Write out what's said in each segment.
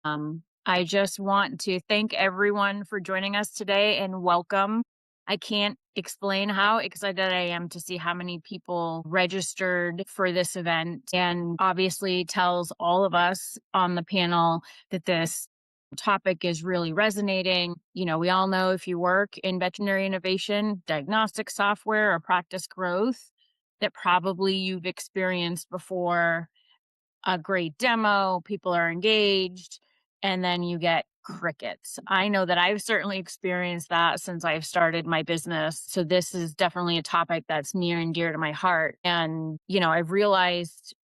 I just want to thank everyone for joining us today and welcome. I can't explain how excited I am to see how many people registered for this event, and obviously tells all of us on the panel that this topic is really resonating. We all know if you work in veterinary innovation, diagnostic software, or practice growth, that probably you've experienced before a great demo, people are engaged, and then you get crickets. I know that I've certainly experienced that since I've started my business. So this is definitely a topic that's near and dear to my heart. And, I've realized,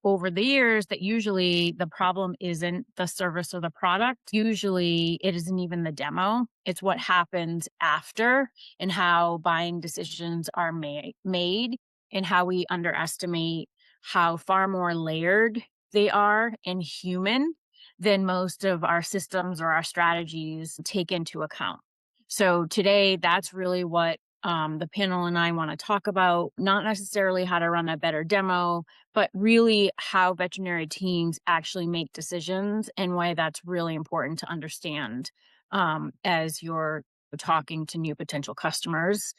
over the years that usually the problem isn't the service or the product. Usually it isn't even the demo. It's what happens after and how buying decisions are made and how we underestimate how far more layered they are and human than most of our systems or our strategies take into account. So today, that's really what the panel and I want to talk about, not necessarily how to run a better demo, but really how veterinary teams actually make decisions and why that's really important to understand as you're talking to new potential customers.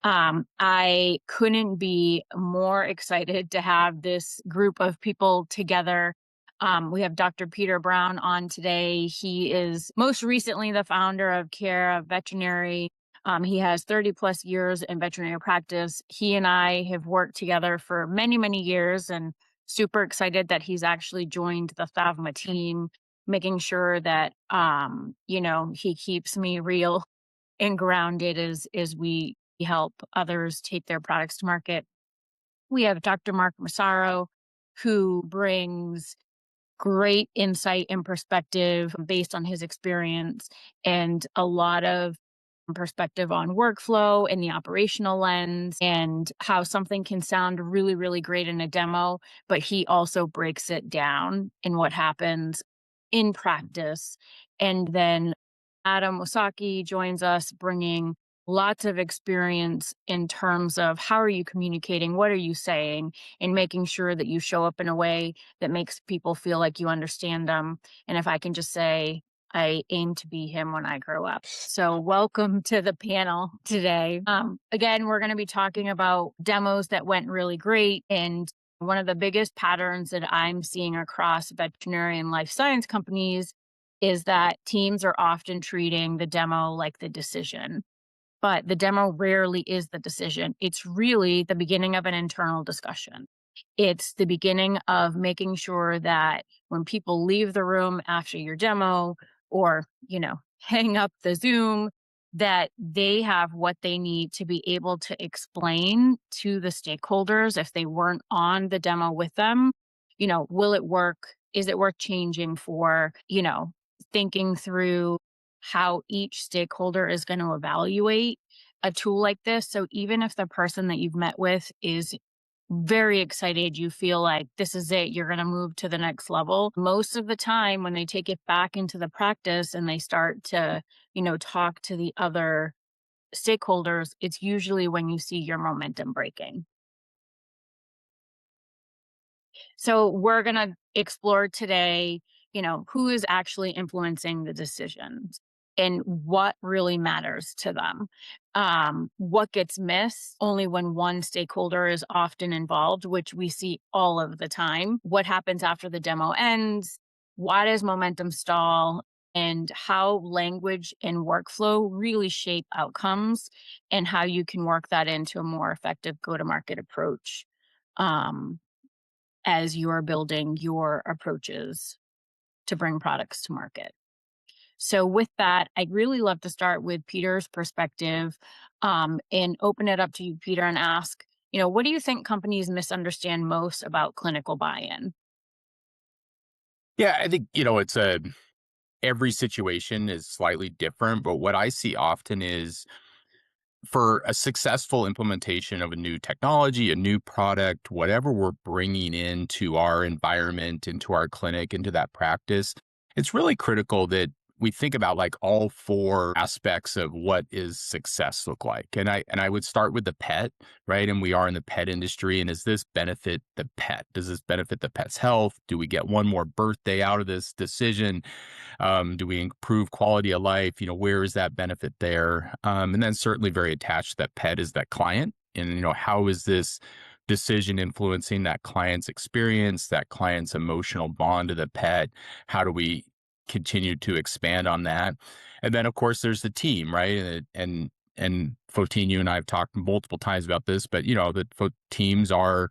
I couldn't be more excited to have this group of people together. We have Dr. Peter Brown on today. He is most recently the founder of Care Veterinary. He has 30 plus years in veterinary practice. He and I have worked together for many, many years, and super excited that he's actually joined the Thavma team, making sure that, he keeps me real and grounded as we help others take their products to market. We have Dr. Mark Massaro, who brings great insight and perspective based on his experience and a lot of perspective on workflow and the operational lens and how something can sound really, really great in a demo, but he also breaks it down in what happens in practice. And then Adam Wasaki joins us, bringing lots of experience in terms of how are you communicating, what are you saying, and making sure that you show up in a way that makes people feel like you understand them. And if I can just say, I aim to be him when I grow up. So welcome to the panel today. Again, we're going to be talking about demos that went really great. And one of the biggest patterns that I'm seeing across veterinary and life science companies is that teams are often treating the demo like the decision. But the demo rarely is the decision. It's really the beginning of an internal discussion. It's the beginning of making sure that when people leave the room after your demo or, hang up the Zoom, that they have what they need to be able to explain to the stakeholders if they weren't on the demo with them. Will it work? Is it worth changing for, thinking through how each stakeholder is going to evaluate a tool like this. So even if the person that you've met with is very excited, you feel like this is it, you're going to move to the next level. Most of the time when they take it back into the practice and they start to, talk to the other stakeholders, it's usually when you see your momentum breaking. So we're going to explore today, who is actually influencing the decisions and what really matters to them. What gets missed only when one stakeholder is often involved, which we see all of the time. What happens after the demo ends? Why does momentum stall? And how language and workflow really shape outcomes and how you can work that into a more effective go-to-market approach. As you're building your approaches to bring products to market. So with that, I'd really love to start with Peter's perspective and open it up to you, Peter, and ask, what do you think companies misunderstand most about clinical buy-in? Yeah, I think, every situation is slightly different, but what I see often is for a successful implementation of a new technology, a new product, whatever we're bringing into our environment, into our clinic, into that practice, it's really critical that we think about like all four aspects of what is success look like. And I would start with the pet, right? And we are in the pet industry. And does this benefit the pet? Does this benefit the pet's health? Do we get one more birthday out of this decision? Do we improve quality of life? Where is that benefit there? And then certainly very attached to that pet is that client. And, how is this decision influencing that client's experience, that client's emotional bond to the pet? How do we continue to expand on that? And then, of course, there's the team, right? And Fotine, you and I have talked multiple times about this, but teams are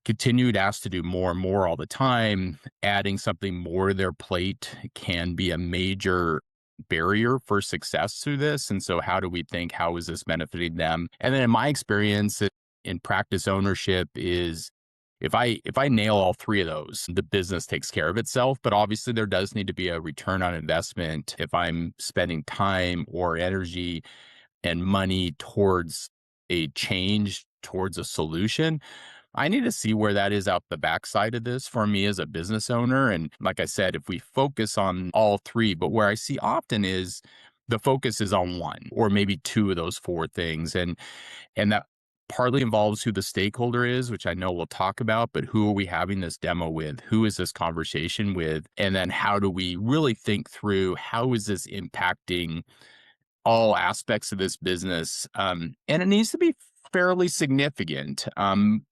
continued asked to do more and more all the time. Adding something more to their plate can be a major barrier for success through this. And so, how do we think, how is this benefiting them? And then, in my experience in practice ownership, is if I nail all three of those, the business takes care of itself. But obviously, there does need to be a return on investment if I'm spending time or energy and money towards a change, towards a solution. I need to see where that is out the backside of this for me as a business owner. And like I said, if we focus on all three, but where I see often is the focus is on one or maybe two of those four things. And that partly involves who the stakeholder is, which I know we'll talk about, but who are we having this demo with? Who is this conversation with? And then how do we really think through how is this impacting all aspects of this business? And it needs to be fairly significant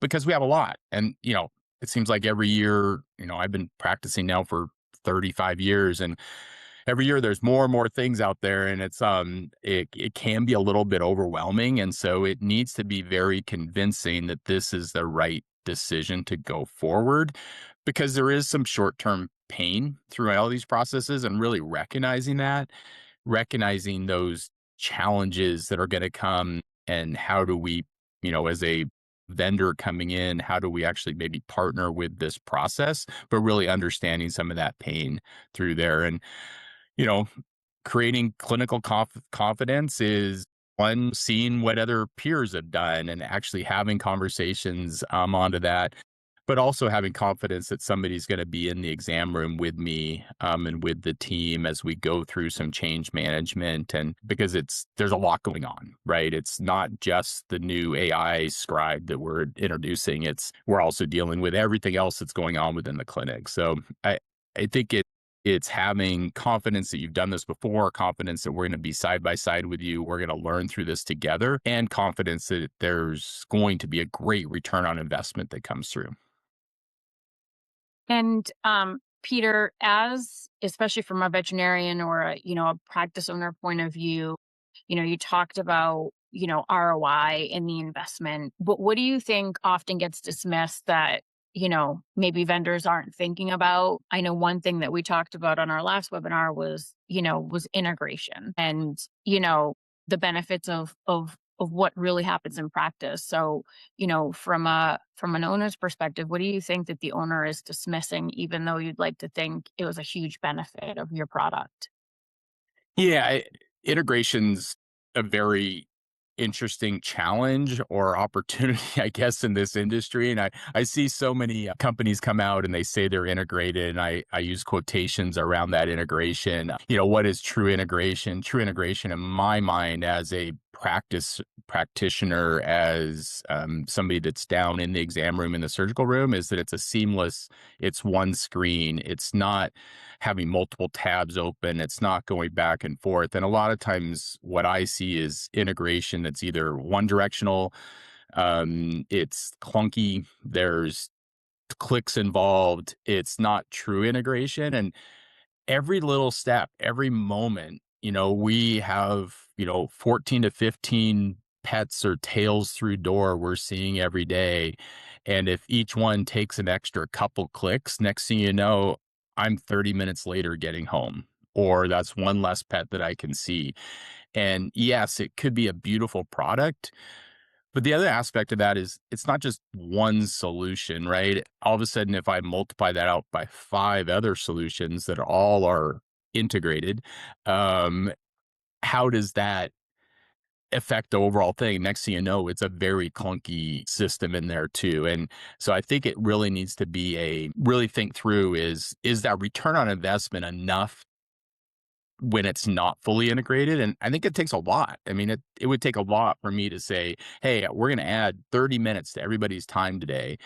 because we have a lot. And, it seems like every year, I've been practicing now for 35 years, and every year there's more and more things out there, and it can be a little bit overwhelming. And so it needs to be very convincing that this is the right decision to go forward, because there is some short-term pain through all these processes, and really recognizing those challenges that are going to come, and how do we, as a vendor coming in, how do we actually maybe partner with this process, but really understanding some of that pain through there. And, you know, creating clinical confidence is one, seeing what other peers have done and actually having conversations onto that, but also having confidence that somebody's going to be in the exam room with me and with the team as we go through some change management. And because there's a lot going on, right? It's not just the new AI scribe that we're introducing. We're also dealing with everything else that's going on within the clinic. So I think it's having confidence that you've done this before, confidence that we're going to be side by side with you. We're going to learn through this together, and confidence that there's going to be a great return on investment that comes through. And Peter, as especially from a veterinarian or a practice owner point of view, you talked about ROI in the investment, but what do you think often gets dismissed that maybe vendors aren't thinking about? I know one thing that we talked about on our last webinar was integration and the benefits of what really happens in practice. So, from an owner's perspective, what do you think that the owner is dismissing, even though you'd like to think it was a huge benefit of your product? Yeah, integration's a very interesting challenge or opportunity, I guess, in this industry. And I see so many companies come out and they say they're integrated. And I use quotations around that integration. What is true integration? True integration, in my mind, as a practitioner, as somebody that's down in the exam room, in the surgical room, is that it's one screen. It's not having multiple tabs open. It's not going back and forth. And a lot of times what I see is integration that's either one directional, it's clunky, there's clicks involved, it's not true integration. And every little step, every moment, we have, 14 to 15 pets or tails through door we're seeing every day. And if each one takes an extra couple clicks, next thing you know, I'm 30 minutes later getting home, or that's one less pet that I can see. And yes, it could be a beautiful product, but the other aspect of that is it's not just one solution, right? All of a sudden, if I multiply that out by 5 other solutions that all are integrated, um, how does that affect the overall thing? Next thing you know, it's a very clunky system in there too. And so I think it really needs to be really think through is that return on investment enough when it's not fully integrated. And I think it takes a lot. I mean, it would take a lot for me to say, hey, we're going to add 30 minutes to everybody's time today.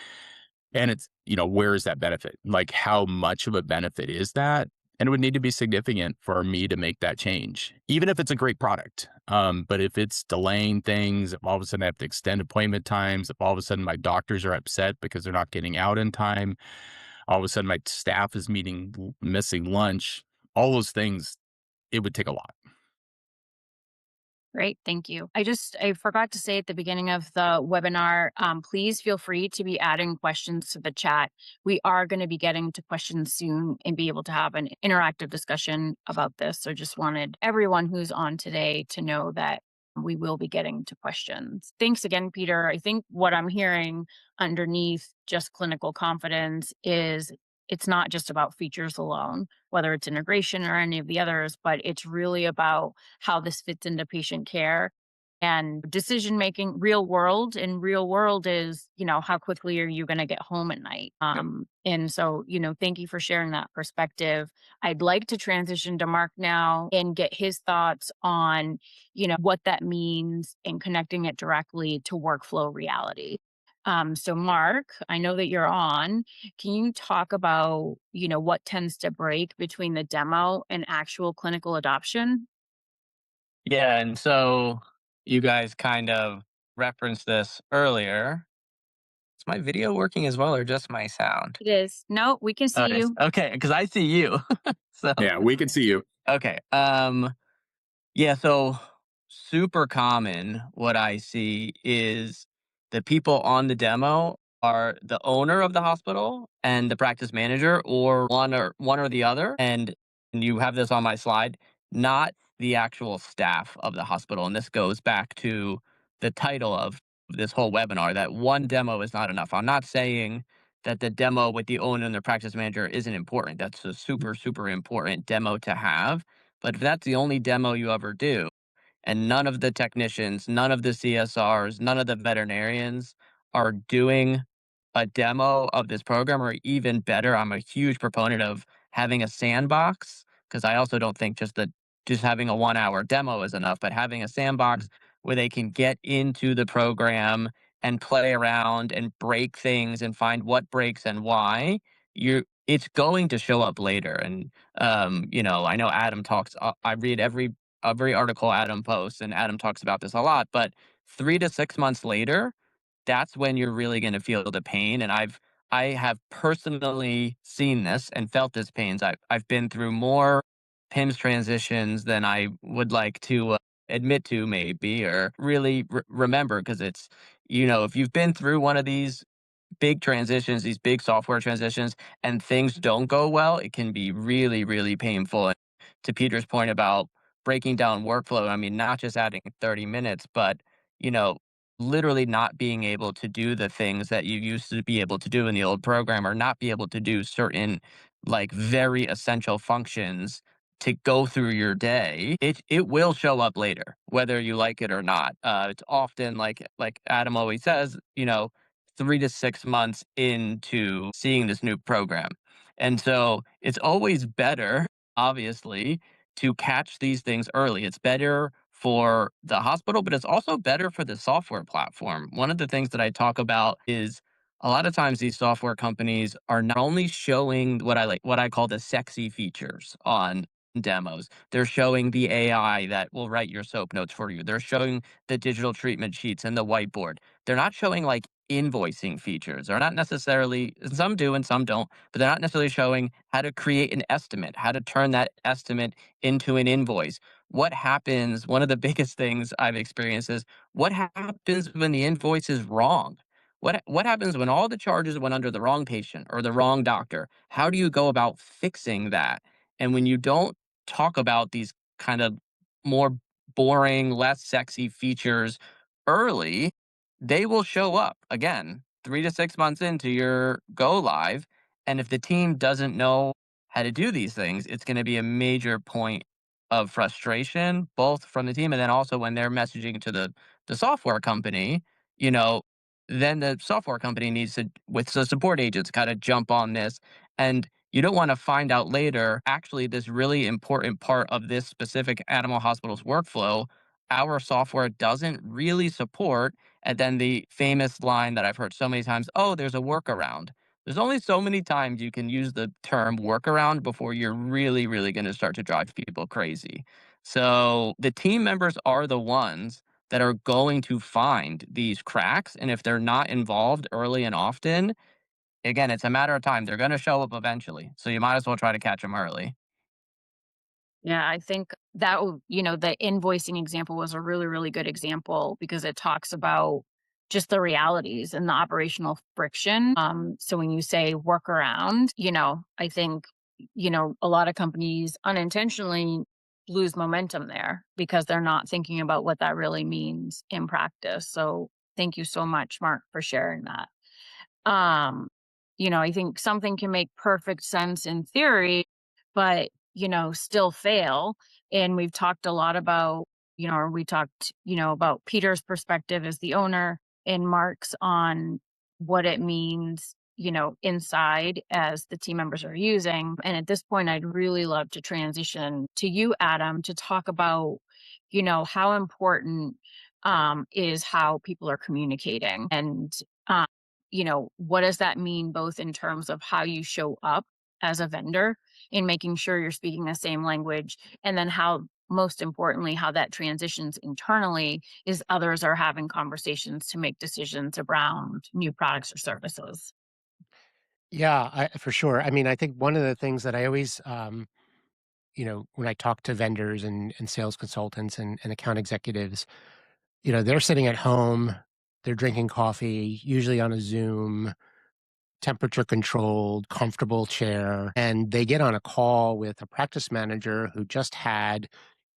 And it's, where is that benefit? Like, how much of a benefit is that? And it would need to be significant for me to make that change, even if it's a great product. But if it's delaying things, if all of a sudden I have to extend appointment times, if all of a sudden my doctors are upset because they're not getting out in time, all of a sudden my staff is missing lunch, all those things, it would take a lot. Great, thank you. I forgot to say at the beginning of the webinar, please feel free to be adding questions to the chat. We are going to be getting to questions soon and be able to have an interactive discussion about this. So just wanted everyone who's on today to know that we will be getting to questions. Thanks again, Peter. I think what I'm hearing underneath just clinical confidence is it's not just about features alone, whether it's integration or any of the others, but it's really about how this fits into patient care and decision making real world. And real world is, how quickly are you going to get home at night? Yep. And so, thank you for sharing that perspective. I'd like to transition to Mark now and get his thoughts on, what that means and connecting it directly to workflow reality. So Mark, I know that you're on. Can you talk about, what tends to break between the demo and actual clinical adoption? Yeah, and so you guys kind of referenced this earlier. Is my video working as well or just my sound? It is. No, we can Oh, see it is. you. Okay, because I see you. So, Yeah, we can see you. okay. Yeah, so super common what I see is the people on the demo are the owner of the hospital and the practice manager or one or the other. And you have this on my slide, not the actual staff of the hospital. And this goes back to the title of this whole webinar that one demo is not enough. I'm not saying that the demo with the owner and the practice manager isn't important. That's a super, super important demo to have. But if that's the only demo you ever do, and none of the technicians, none of the CSRs, none of the veterinarians are doing a demo of this program, or even better, I'm a huge proponent of having a sandbox because I also don't think just having a 1 hour demo is enough, but having a sandbox where they can get into the program and play around and break things and find what breaks and why. It's going to show up later. And I know Adam talks. I read every article Adam posts, and Adam talks about this a lot. But 3 to 6 months later, that's when you're really going to feel the pain. And I have personally seen this and felt this pains. I've been through more PIMS transitions than I would like to admit to, maybe, or really remember, because if you've been through one of these big transitions, these big software transitions, and things don't go well, it can be really, really painful. And to Peter's point about breaking down workflow, I mean, not just adding 30 minutes, but, you know, literally not being able to do the things that you used to be able to do in the old program, or not be able to do certain, like, very essential functions to go through your day. It will show up later, whether you like it or not. It's often like Adam always says, 3 to 6 months into seeing this new program. And so it's always better, obviously, to catch these things early. It's better for the hospital, but it's also better for the software platform. One of the things that I talk about is a lot of times these software companies are not only showing what I call the sexy features on demos. They're showing the AI that will write your soap notes for you. They're showing the digital treatment sheets and the whiteboard. They're not showing like invoicing features. They're not necessarily, some do and some don't, but they're not necessarily showing how to create an estimate, how to turn that estimate into an invoice. What happens, one of the biggest things I've experienced is what happens when the invoice is wrong? What happens when all the charges went under the wrong patient or the wrong doctor? How do you go about fixing that? And when you don't talk about these kind of more boring, less sexy features early, they will show up again 3 to 6 months into your go live. And if the team doesn't know how to do these things, it's going to be a major point of frustration, both from the team and then also when they're messaging to the software company, you know, then the software company needs to, with the support agents, kind of jump on this. And You don't want to find out later, actually, this really important part of this specific animal hospital's workflow, our software doesn't really support. And then the famous line that I've heard so many times, oh, there's a workaround. There's only so many times you can use the term workaround before you're really, really going to start to drive people crazy. So the team members are the ones that are going to find these cracks. And if they're not involved early and often, again, it's a matter of time. They're gonna show up eventually, so you might as well try to catch them early. Yeah, I think that the invoicing example was a really, really good example because it talks about just the realities and the operational friction. So when you say workaround, I think, a lot of companies unintentionally lose momentum there because they're not thinking about what that really means in practice. So thank you so much, Mark, for sharing that. Um, I think something can make perfect sense in theory, but, still fail. And we've talked a lot about, or we talked, about Peter's perspective as the owner and Mark's on what it means, inside as the team members are using. And at this point, I'd really love to transition to you, Adam, to talk about, how important is how people are communicating and um, what does that mean both in terms of how you show up as a vendor in making sure you're speaking the same language, and then how, most importantly, how that transitions internally is others are having conversations to make decisions around new products or services. Yeah, for sure. I mean, I think one of the things that I always, when I talk to vendors and sales consultants and account executives, they're sitting at home, they're drinking coffee, usually on a Zoom, temperature controlled, comfortable chair, and they get on a call with a practice manager who just had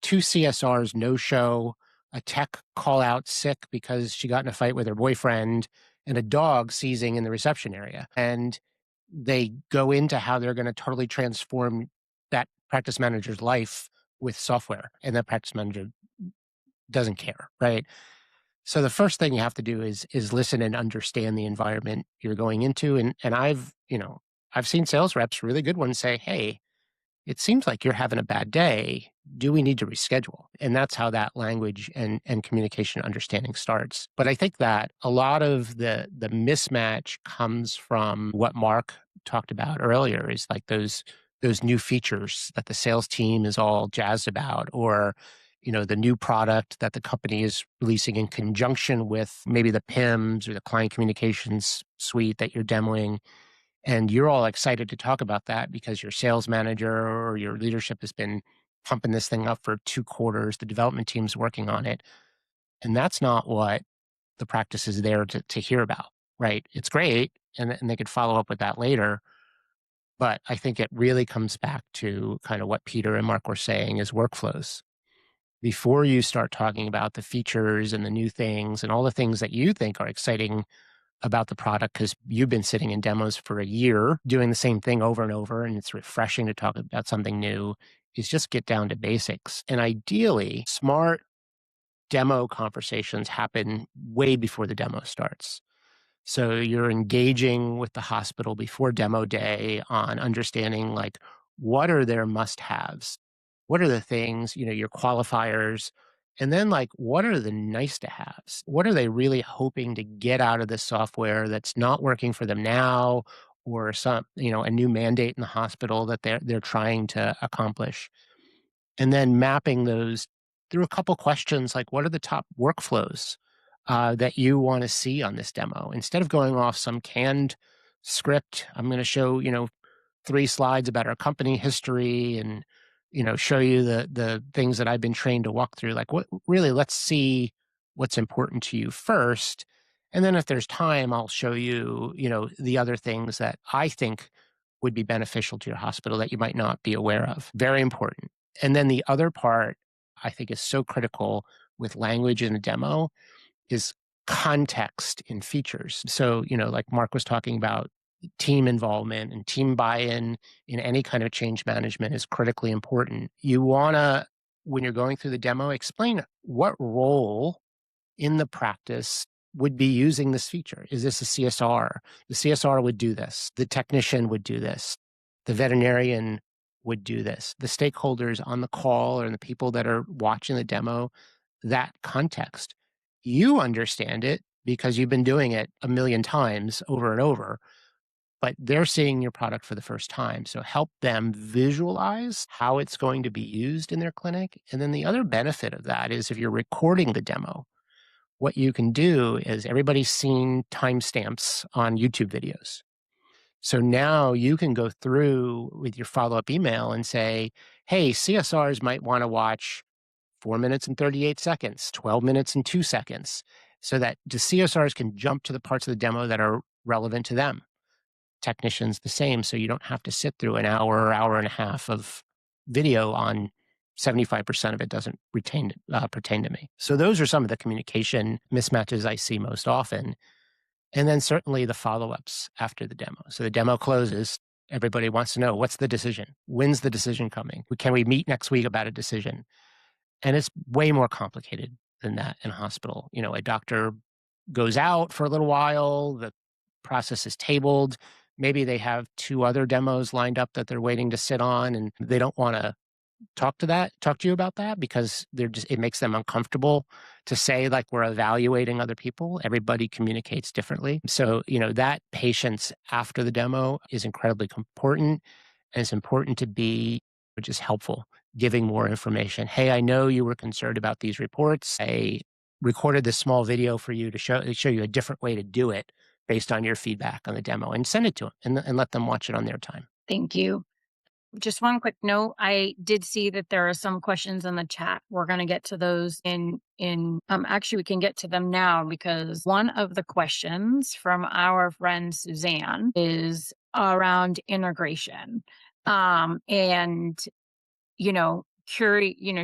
two CSRs no show, a tech call out sick because she got in a fight with her boyfriend, and a dog seizing in the reception area. And they go into how they're going to totally transform that practice manager's life with software, and that practice manager doesn't care, right? So the first thing you have to do is listen and understand the environment you're going into. And I've seen sales reps, really good ones, say, "Hey, it seems like you're having a bad day. Do we need to reschedule?" And that's how that language and communication understanding starts. But I think that a lot of the mismatch comes from what Mark talked about earlier, is like those new features that the sales team is all jazzed about, or the new product that the company is releasing in conjunction with maybe the PIMS or the client communications suite that you're demoing, and you're all excited to talk about that because your sales manager or your leadership has been pumping this thing up for 2 quarters. The development team's working on it. And that's not what the practice is there to hear about, right? It's great. And they could follow up with that later. But I think it really comes back to kind of what Peter and Mark were saying, is workflows. Before you start talking about the features and the new things and all the things that you think are exciting about the product, because you've been sitting in demos for a year doing the same thing over and over, and it's refreshing to talk about something new, is just get down to basics. And ideally, smart demo conversations happen way before the demo starts. So you're engaging with the hospital before demo day on understanding, like, what are their must-haves? What are the things, your qualifiers? And then, like, what are the nice to haves? What are they really hoping to get out of this software that's not working for them now, or some, a new mandate in the hospital that they're trying to accomplish? And then mapping those through a couple questions, like, what are the top workflows that you want to see on this demo? Instead of going off some canned script, I'm going to show, 3 slides about our company history and, show you the things that I've been trained to walk through. Like, what really, let's see what's important to you first. And then if there's time, I'll show you, the other things that I think would be beneficial to your hospital that you might not be aware of. Very important. And then the other part I think is so critical with language in a demo is context in features. So, like Mark was talking about, team involvement and team buy-in in any kind of change management is critically important. You want to, when you're going through the demo, explain what role in the practice would be using this feature. Is this a CSR? The CSR would do this. The technician would do this. The veterinarian would do this. The stakeholders on the call or the people that are watching the demo, that context. You understand it because you've been doing it a million times over and over, but they're seeing your product for the first time. So help them visualize how it's going to be used in their clinic. And then the other benefit of that is if you're recording the demo, what you can do is everybody's seen timestamps on YouTube videos. So now you can go through with your follow-up email and say, hey, CSRs might want to watch 4 minutes and 38 seconds, 12 minutes and 2 seconds, so that the CSRs can jump to the parts of the demo that are relevant to them. Technicians the same, so you don't have to sit through an hour or hour and a half of video on 75% of it doesn't pertain to me. So those are some of the communication mismatches I see most often. And then certainly the follow-ups after the demo. So the demo closes. Everybody wants to know, what's the decision? When's the decision coming? Can we meet next week about a decision? And it's way more complicated than that in a hospital. A doctor goes out for a little while, the process is tabled. Maybe they have 2 other demos lined up that they're waiting to sit on, and they don't want to talk to you about that because it makes them uncomfortable to say, like, we're evaluating other people. Everybody communicates differently. So, that patience after the demo is incredibly important. And it's important to be, which is helpful, giving more information. Hey, I know you were concerned about these reports. I recorded this small video for you to show you a different way to do it based on your feedback on the demo, and send it to them and let them watch it on their time. Thank you. Just one quick note. I did see that there are some questions in the chat. We're going to get to those actually we can get to them now, because one of the questions from our friend Suzanne is around integration. And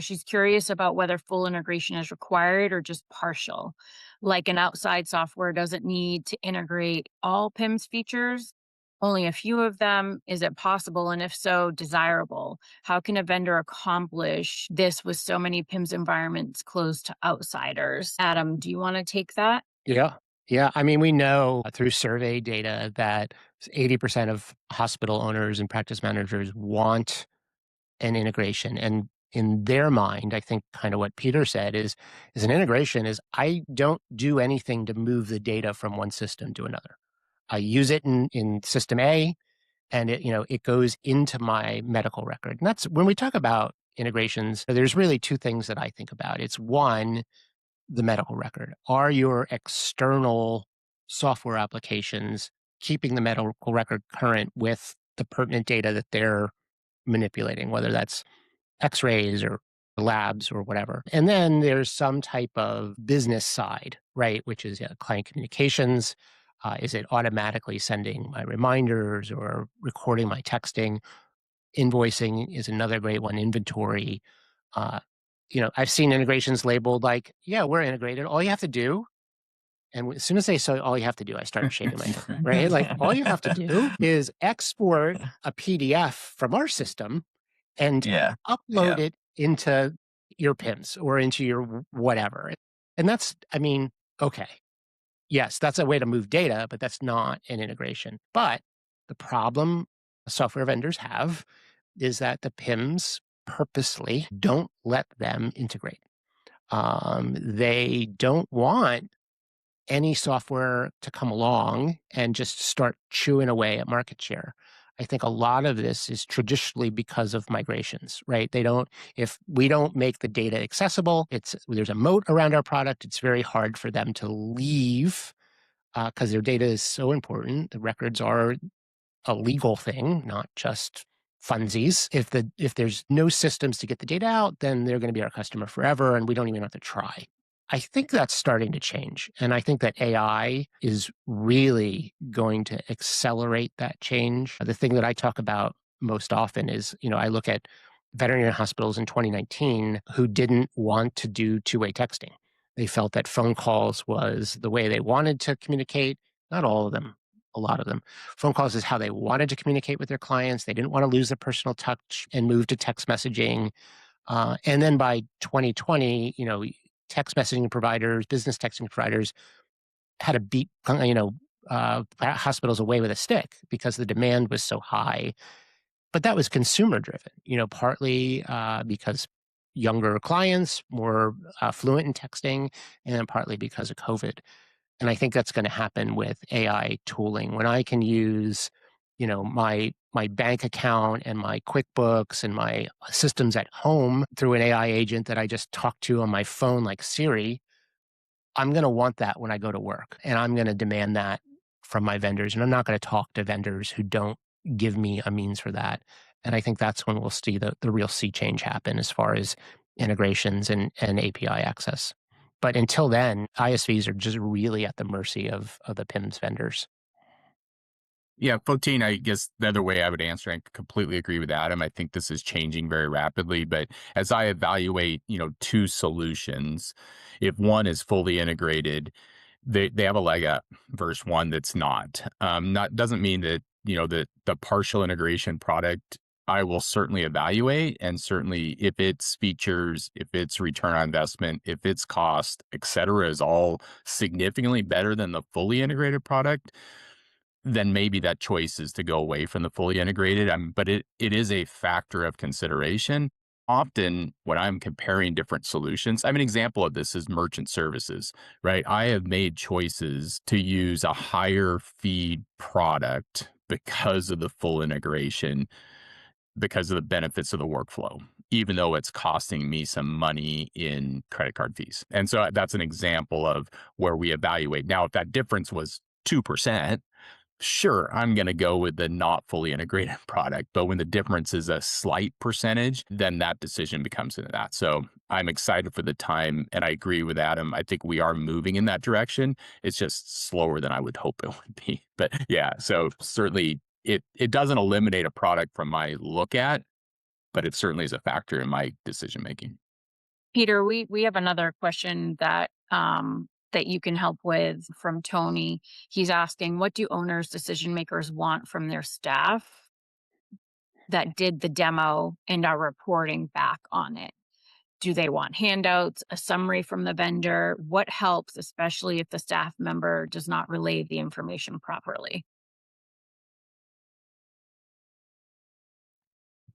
she's curious about whether full integration is required or just partial. Like an outside software doesn't need to integrate all PIMS features, only a few of them. Is it possible? And if so, desirable? How can a vendor accomplish this with so many PIMS environments closed to outsiders? Adam, do you want to take that? Yeah. Yeah. I mean, we know through survey data that 80% of hospital owners and practice managers want an integration. And in their mind, I think kind of what Peter said is an integration is, I don't do anything to move the data from one system to another. I use it in system A, and it goes into my medical record. And that's when we talk about integrations, there's really 2 things that I think about. It's one, the medical record. Are your external software applications keeping the medical record current with the pertinent data that they're manipulating, whether that's x-rays or labs or whatever? And then there's some type of business side, right? Which is client communications. Is it automatically sending my reminders or recording my texting? Invoicing is another great one. Inventory. I've seen integrations labeled like, yeah, we're integrated. All you have to do, and as soon as they say all you have to do, I start shaking my head, right? Like, all you have to do is export a PDF from our system and upload it into your PIMS or into your whatever. And that's, okay. Yes, that's a way to move data, but that's not an integration. But the problem software vendors have is that the PIMS purposely don't let them integrate. They don't want any software to come along and just start chewing away at market share. I think a lot of this is traditionally because of migrations, right? If we don't make the data accessible, there's a moat around our product. It's very hard for them to leave because their data is so important. The records are a legal thing, not just funsies. If there's no systems to get the data out, then they're going to be our customer forever, and we don't even have to try. I think that's starting to change. And I think that AI is really going to accelerate that change. The thing that I talk about most often is, I look at veterinary hospitals in 2019 who didn't want to do 2-way texting. They felt that phone calls was the way they wanted to communicate. Not all of them, a lot of them. Phone calls is how they wanted to communicate with their clients. They didn't want to lose their personal touch and move to text messaging. And then by 2020, text messaging providers, business texting providers had to beat, hospitals away with a stick because the demand was so high. But that was consumer driven, partly because younger clients, more fluent in texting, and then partly because of COVID. And I think that's going to happen with AI tooling. When I can use, my bank account and my QuickBooks and my systems at home through an AI agent that I just talk to on my phone like Siri, I'm going to want that when I go to work, and I'm going to demand that from my vendors, and I'm not going to talk to vendors who don't give me a means for that. And I think that's when we'll see the real sea change happen as far as integrations and API access. But until then, ISVs are just really at the mercy of the PIMS vendors. Yeah, Fotine, I guess the other way I would answer, I completely agree with Adam. I think this is changing very rapidly. But as I evaluate, two solutions, if one is fully integrated, they have a leg up versus one that's not. Not doesn't mean that, the partial integration product I will certainly evaluate, and certainly if its features, if its return on investment, if its cost, et cetera, is all significantly better than the fully integrated product, then maybe that choice is to go away from the fully integrated. But it is a factor of consideration. Often when I'm comparing different solutions, I mean, an example of this is merchant services, right? I have made choices to use a higher fee product because of the full integration, because of the benefits of the workflow, even though it's costing me some money in credit card fees. And so that's an example of where we evaluate. Now, if that difference was 2%, sure, I'm going to go with the not fully integrated product. But when the difference is a slight percentage, then that decision becomes into that. So I'm excited for the time. And I agree with Adam. I think we are moving in that direction. It's just slower than I would hope it would be. But yeah, so certainly it doesn't eliminate a product from my look at, but it certainly is a factor in my decision making. Peter, we have another question that that you can help with from Tony. He's asking, what do owners, decision makers want from their staff that did the demo and are reporting back on it? Do they want handouts, a summary from the vendor? What helps, especially if the staff member does not relay the information properly?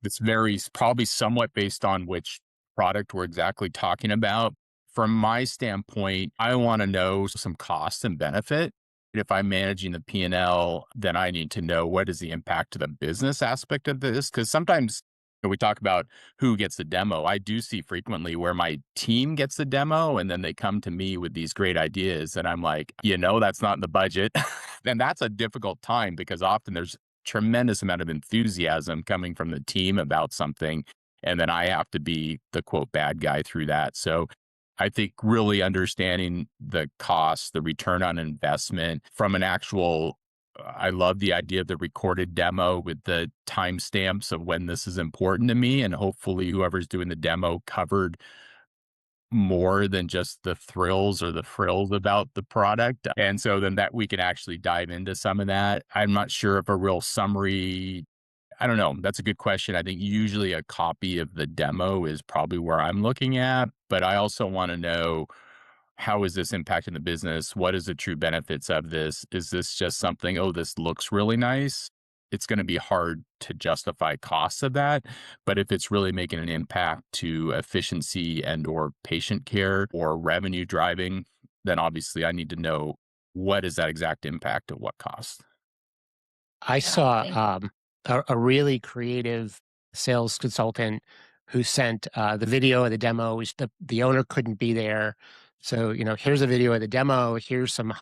It's varies probably somewhat based on which product we're exactly talking about. From my standpoint, I want to know some cost and benefit. If I'm managing the P&L, then I need to know what is the impact to the business aspect of this. Because sometimes when we talk about who gets the demo, I do see frequently where my team gets the demo and then they come to me with these great ideas. And I'm like, that's not in the budget. Then that's a difficult time because often there's tremendous amount of enthusiasm coming from the team about something. And then I have to be the quote bad guy through that. So I think really understanding the cost, the return on investment from an actual, I love the idea of the recorded demo with the timestamps of when this is important to me. And hopefully whoever's doing the demo covered more than just the thrills or the frills about the product. And so then that we can actually dive into some of that. I'm not sure if a real summary, I don't know. That's a good question. I think usually a copy of the demo is probably where I'm looking at, but I also want to know, how is this impacting the business? What is the true benefits of this? Is this just something, oh, this looks really nice? It's going to be hard to justify costs of that. But if it's really making an impact to efficiency and or patient care or revenue driving, then obviously I need to know what is that exact impact at what cost. I saw a really creative sales consultant who sent the video of the demo. The owner couldn't be there. So, here's a video of the demo. Here's some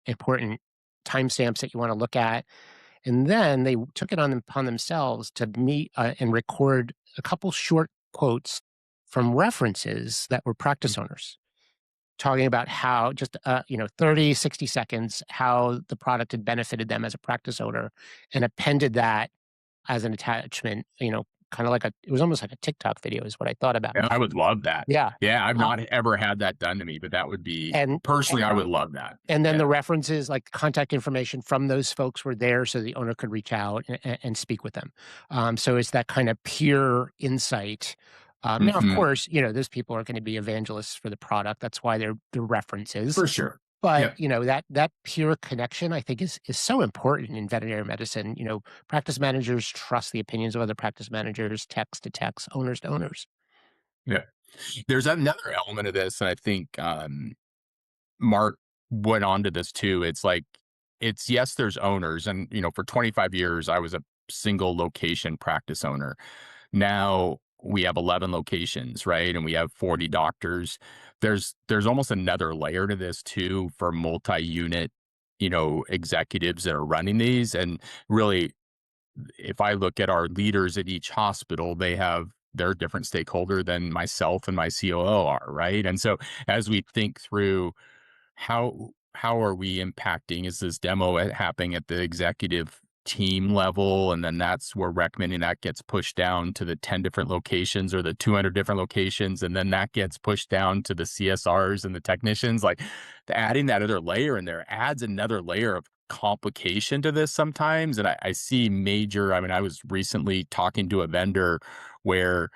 important timestamps that you want to look at. And then they took it upon themselves to meet and record a couple short quotes from references that were practice owners talking about how just 30, 60 seconds, how the product had benefited them as a practice owner, and appended that as an attachment, kind of it was almost like a TikTok video is what I thought about. Yeah, I would love that. Yeah. Yeah, I've not ever had that done to me, but that would be, And personally, I would love that. And then the references, like contact information from those folks were there so the owner could reach out and speak with them. So it's that kind of peer insight. Now, of course, those people are going to be evangelists for the product. That's why they're references. For sure. But, Yeah. that peer connection, I think, is so important in veterinary medicine. Practice managers trust the opinions of other practice managers, techs to techs, owners to owners. Yeah. There's another element of this, and I think Mark went on to this too. It's like, it's yes, there's owners, and for 25 years, I was a single location practice owner. Now we have 11 locations, right? And we have 40 doctors. There's almost another layer to this too for multi-unit, executives that are running these. And really, if I look at our leaders at each hospital, they're a different stakeholder than myself and my COO are, right? And so as we think through how are we impacting, is this demo happening at the executive team level, and then that's where recommending that gets pushed down to the 10 different locations or the 200 different locations, and then that gets pushed down to the CSRs and the technicians. Like, adding that other layer in there adds another layer of complication to this sometimes. And I see major, I mean, I was recently talking to a vendor where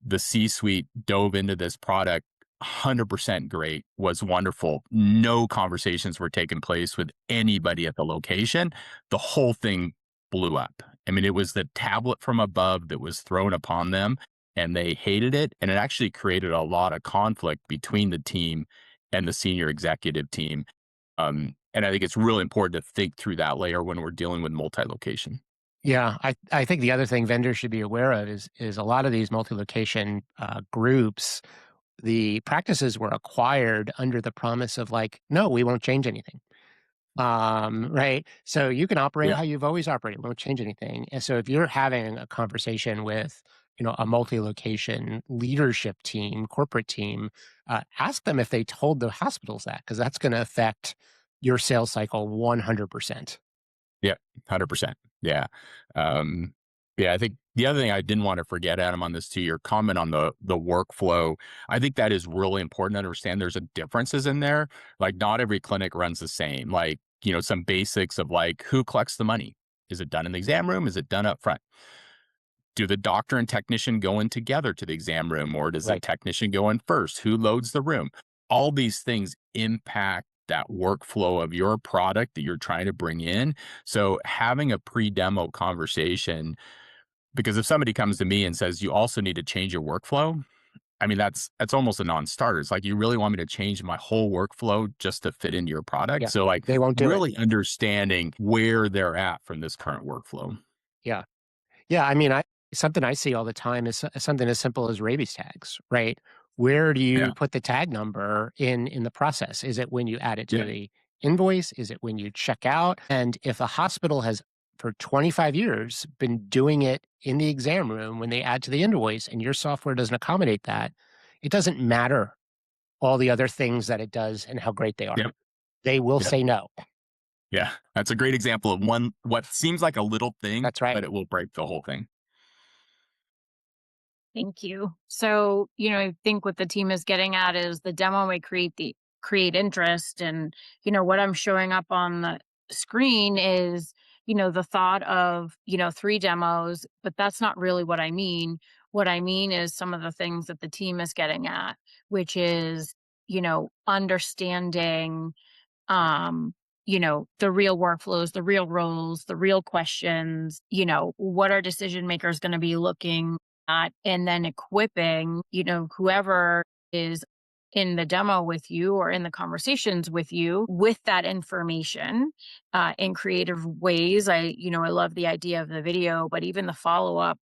the C-suite dove into this product 100% great, was wonderful. No conversations were taking place with anybody at the location. The whole thing blew up. I mean, it was the tablet from above that was thrown upon them, and they hated it. And it actually created a lot of conflict between the team and the senior executive team. And I think it's really important to think through that layer when we're dealing with multi-location. Yeah, I think the other thing vendors should be aware of is a lot of these multi-location groups. The practices were acquired under the promise of, like, no, we won't change anything. Right? So you can operate Yeah. how you've always operated, won't change anything. And so if you're having a conversation with, a multi-location leadership team, corporate team, ask them if they told the hospitals that, because that's going to affect your sales cycle 100%. Yeah, 100%. Yeah. Um, yeah, I think the other thing I didn't want to forget, Adam, on this too, your comment on the workflow. I think that is really important to understand. There's a differences in there. Like, not every clinic runs the same. Like, some basics of, like, who collects the money? Is it done in the exam room? Is it done up front? Do the doctor and technician go in together to the exam room, or does the Right. technician go in first? Who loads the room? All these things impact that workflow of your product that you're trying to bring in. So having a pre-demo conversation, because if somebody comes to me and says you also need to change your workflow, I mean, that's almost a non-starter. It's like, you really want me to change my whole workflow just to fit into your product? Yeah. So, like, They won't do it. really understanding where they're at from this current workflow. Yeah. Yeah, I mean, I something I see all the time is something as simple as rabies tags, right? Where do Yeah. you put the tag number in the process? Is it when you add it to Yeah. the invoice? Is it when you check out? And if a hospital has for 25 years been doing it in the exam room when they add to the invoice and your software doesn't accommodate that, it doesn't matter all the other things that it does and how great they are. Yep. They will Yep. say no. Yeah. That's a great example of what seems like a little thing, That's right. but it will break the whole thing. Thank you. So, I think what the team is getting at is the demo may create interest, and what I'm showing up on the screen is, the thought of, 3 demos, but that's not really what I mean. What I mean is some of the things that the team is getting at, which is, understanding the real workflows, the real roles, the real questions, what our decision makers going to be looking at, and then equipping, whoever is in the demo with you or in the conversations with you with that information in creative ways. I love the idea of the video, but even the follow up,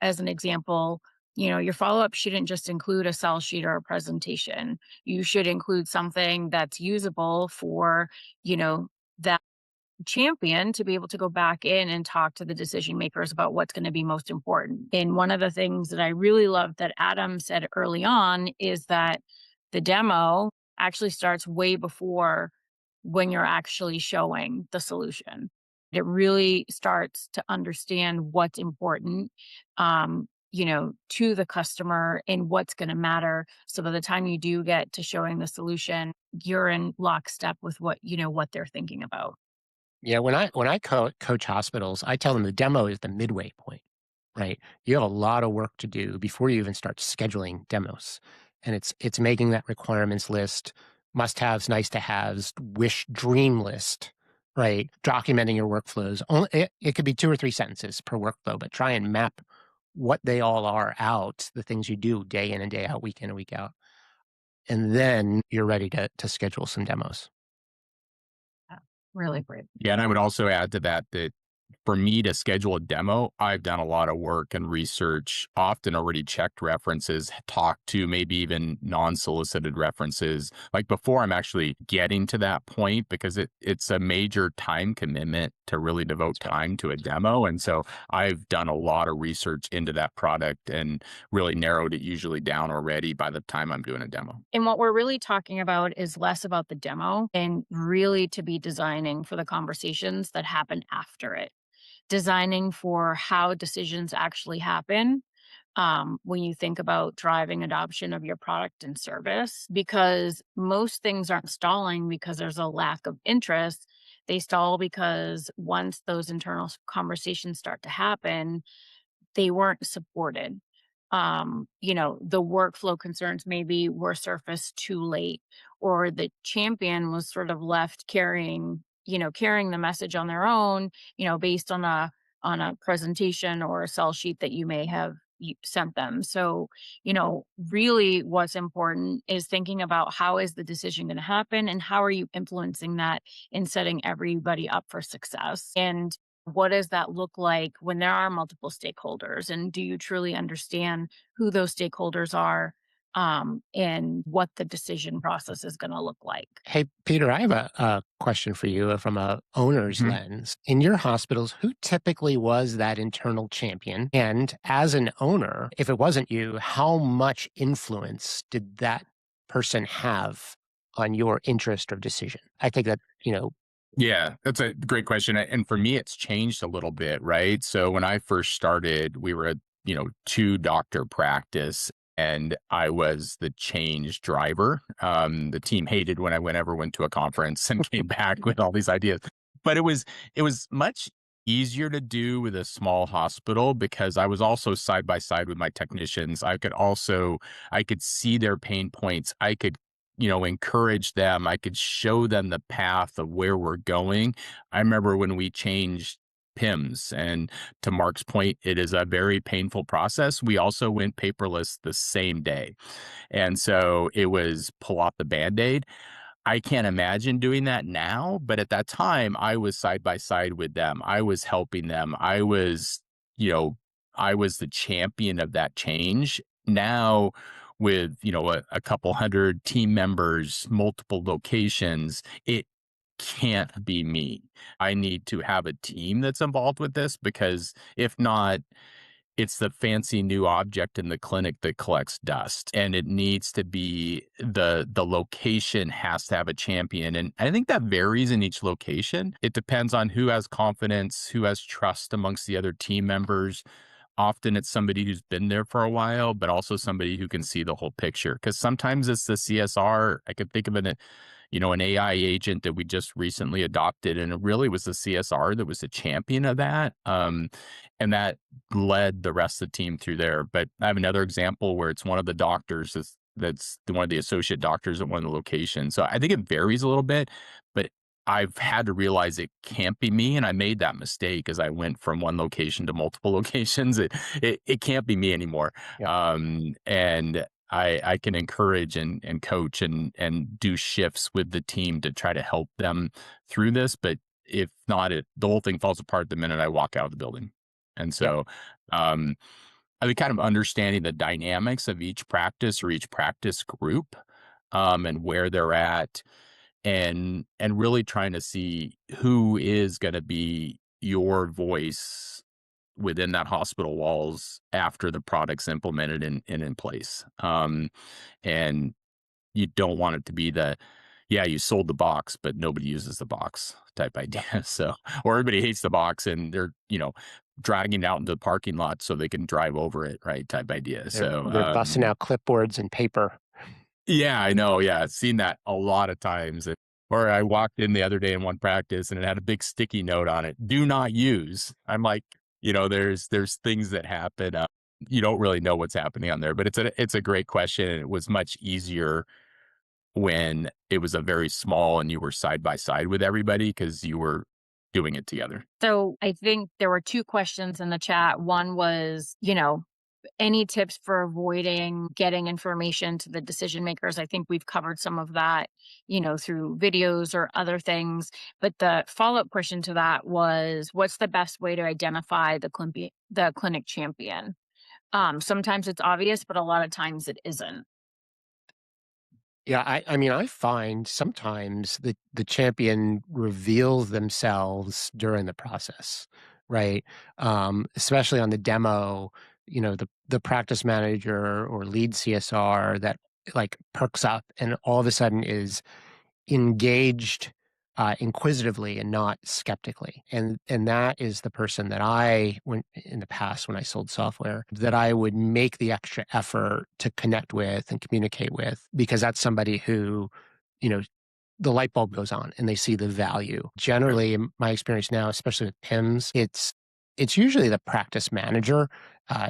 as an example, your follow up shouldn't just include a sell sheet or a presentation. You should include something that's usable for, that champion to be able to go back in and talk to the decision makers about what's going to be most important. And one of the things that I really love that Adam said early on is that the demo actually starts way before when you're actually showing the solution. It really starts to understand what's important, to the customer and what's going to matter. So by the time you do get to showing the solution, you're in lockstep with what they're thinking about. Yeah, when I coach hospitals, I tell them the demo is the midway point, right? You have a lot of work to do before you even start scheduling demos, and it's making that requirements list, must-haves, nice-to-haves, wish dream list, right? Documenting your workflows. It could be 2 or 3 sentences per workflow, but try and map what they all are out, the things you do day in and day out, week in and week out. And then you're ready to schedule some demos. Yeah, really great. Yeah, and I would also add to that that for me to schedule a demo, I've done a lot of work and research, often already checked references, talked to maybe even non-solicited references, like before I'm actually getting to that point, because it's a major time commitment to really devote time to a demo. And so I've done a lot of research into that product and really narrowed it usually down already by the time I'm doing a demo. And what we're really talking about is less about the demo and really to be designing for the conversations that happen after it, designing for how decisions actually happen when you think about driving adoption of your product and service, because most things aren't stalling because there's a lack of interest. They stall because once those internal conversations start to happen, they weren't supported. The workflow concerns maybe were surfaced too late, or the champion was sort of left carrying the message on their own, based on a presentation or a sell sheet that you may have sent them. So, really what's important is thinking about how is the decision going to happen and how are you influencing that in setting everybody up for success. And what does that look like when there are multiple stakeholders? And do you truly understand who those stakeholders are, and what the decision process is going to look like? Hey, Peter, I have a question for you from a owner's Mhm. lens. In your hospitals, who typically was that internal champion? And as an owner, if it wasn't you, how much influence did that person have on your interest or decision? I think that, Yeah, that's a great question. And for me, it's changed a little bit, right? So when I first started, we were a, 2 doctor practice and I was the change driver. The team hated when I went to a conference and came back with all these ideas. But it was much easier to do with a small hospital because I was also side by side with my technicians. I could see their pain points. I could encourage them. I could show them the path of where we're going. I remember when we changed PIMS, and to Mark's point, it is a very painful process. We also went paperless the same day. And so it was pull off the Band-Aid. I can't imagine doing that now, but at that time I was side by side with them. I was helping them. You know, I was the champion of that change. Now with, a couple hundred team members, multiple locations, it can't be me. I need to have a team that's involved with this because if not, it's the fancy new object in the clinic that collects dust, and it needs to be the location has to have a champion, and I think that varies in each location. It depends on who has confidence, who has trust amongst the other team members. Often it's somebody who's been there for a while, but also somebody who can see the whole picture. Because sometimes it's the CSR. I could think of an AI agent that we just recently adopted, and it really was the CSR that was the champion of that. And that led the rest of the team through there. But I have another example where it's one of the doctors that's one of the associate doctors at one of the locations. So I think it varies a little bit, but I've had to realize it can't be me, and I made that mistake as I went from one location to multiple locations. It can't be me anymore. yeah. And I can encourage and coach and do shifts with the team to try to help them through this. But if not, the whole thing falls apart the minute I walk out of the building. And Yeah. so, I think kind of understanding the dynamics of each practice or each practice group, and where they're at, and really trying to see who is going to be your voice within that hospital walls after the product's implemented and in place. And you don't want it to be yeah, you sold the box, but nobody uses the box type idea. So, or everybody hates the box and they're, dragging it out into the parking lot so they can drive over it, right? Type idea. So, They're busting out clipboards and paper. yeah, I know. Yeah, I've seen that a lot of times. Or I walked in the other day in one practice and it had a big sticky note on it, "Do not use." I'm like, there's things that happen. You don't really know what's happening on there, but it's a great question, and it was much easier when it was a very small and you were side by side with everybody because you were doing it together. So I think there were 2 questions in the chat. One was, any tips for avoiding getting information to the decision makers? I think we've covered some of that, through videos or other things. But the follow-up question to that was, what's the best way to identify the clinic champion? Sometimes it's obvious, but a lot of times it isn't. Yeah, I mean, I find sometimes the champion reveals themselves during the process, right? Especially on the demo, the practice manager or lead CSR that like perks up and all of a sudden is engaged inquisitively and not skeptically. And that is the person that when in the past when I sold software, that I would make the extra effort to connect with and communicate with, because that's somebody who, you know, the light bulb goes on and they see the value. Generally, in my experience now, especially with PIMS, it's usually the practice manager.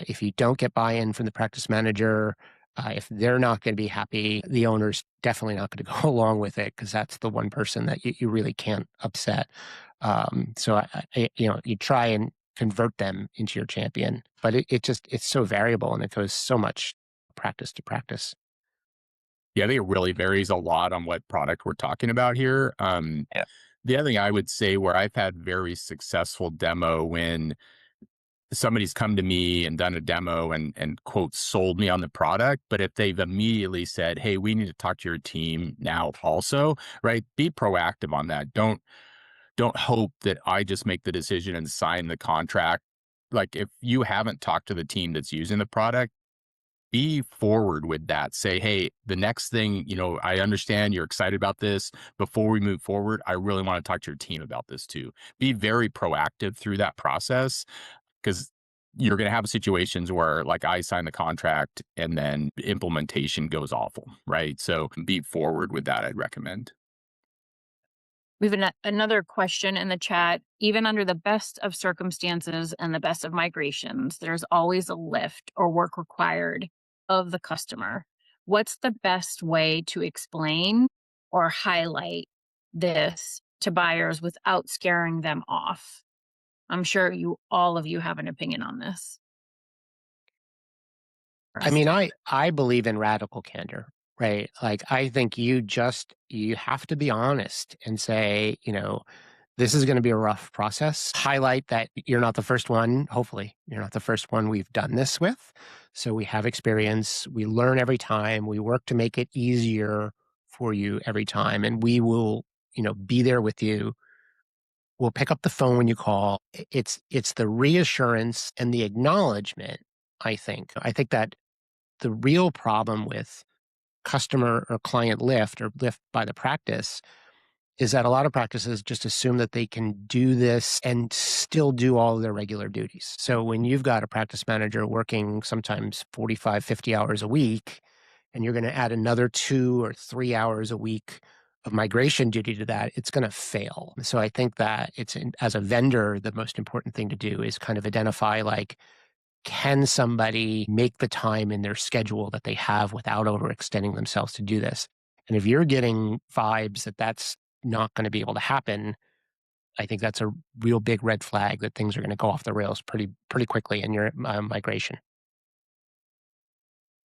If you don't get buy-in from the practice manager, if they're not going to be happy, the owner's definitely not going to go along with it, because that's the one person that you really can't upset. So you try and convert them into your champion, but it's so variable and it goes so much practice to practice. Yeah, I think it really varies a lot on what product we're talking about here. Yeah. The other thing I would say where I've had very successful demo when somebody's come to me and done a demo and quote sold me on the product, but if they've immediately said, "Hey, we need to talk to your team now also," right? Be proactive on that. Don't hope that I just make the decision and sign the contract. Like if you haven't talked to the team that's using the product, be forward with that. Say, hey, the next thing, I understand you're excited about this. Before we move forward, I really want to talk to your team about this too. Be very proactive through that process, because you're going to have situations where, like, I sign the contract and then implementation goes awful, right? So be forward with that, I'd recommend. We have another question in the chat. Even under the best of circumstances and the best of migrations, there's always a lift or work required of the customer. What's the best way to explain or highlight this to buyers without scaring them off? I'm sure all of you have an opinion on this. I mean, I believe in radical candor, right? Like, I think you have to be honest and say, this is going to be a rough process. Highlight that you're not the first one. Hopefully, you're not the first one we've done this with. So we have experience. We learn every time. We work to make it easier for you every time. And we will, be there with you. We'll pick up the phone when you call. It's the reassurance and the acknowledgement, I think. I think that the real problem with customer or client lift or lift by the practice is that a lot of practices just assume that they can do this and still do all of their regular duties. So when you've got a practice manager working sometimes 45, 50 hours a week, and you're going to add another 2 or 3 hours a week of migration duty to that, it's going to fail. So I think that as a vendor, the most important thing to do is kind of identify, like, can somebody make the time in their schedule that they have without overextending themselves to do this? And if you're getting vibes that that's not going to be able to happen, I think that's a real big red flag that things are going to go off the rails pretty quickly in your migration.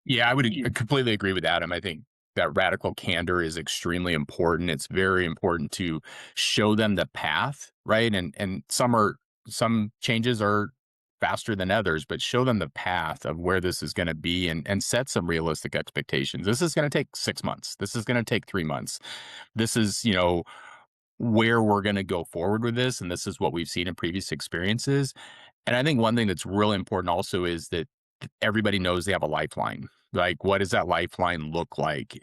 Yeah, I would completely agree with Adam. I think that radical candor is extremely important. It's very important to show them the path, right? And some changes are faster than others, but show them the path of where this is going to be, and set some realistic expectations. This is going to take 6 months. This is going to take 3 months. This is, where we're going to go forward with this, and this is what we've seen in previous experiences. And I think one thing that's really important also is that everybody knows they have a lifeline. Like, what does that lifeline look like?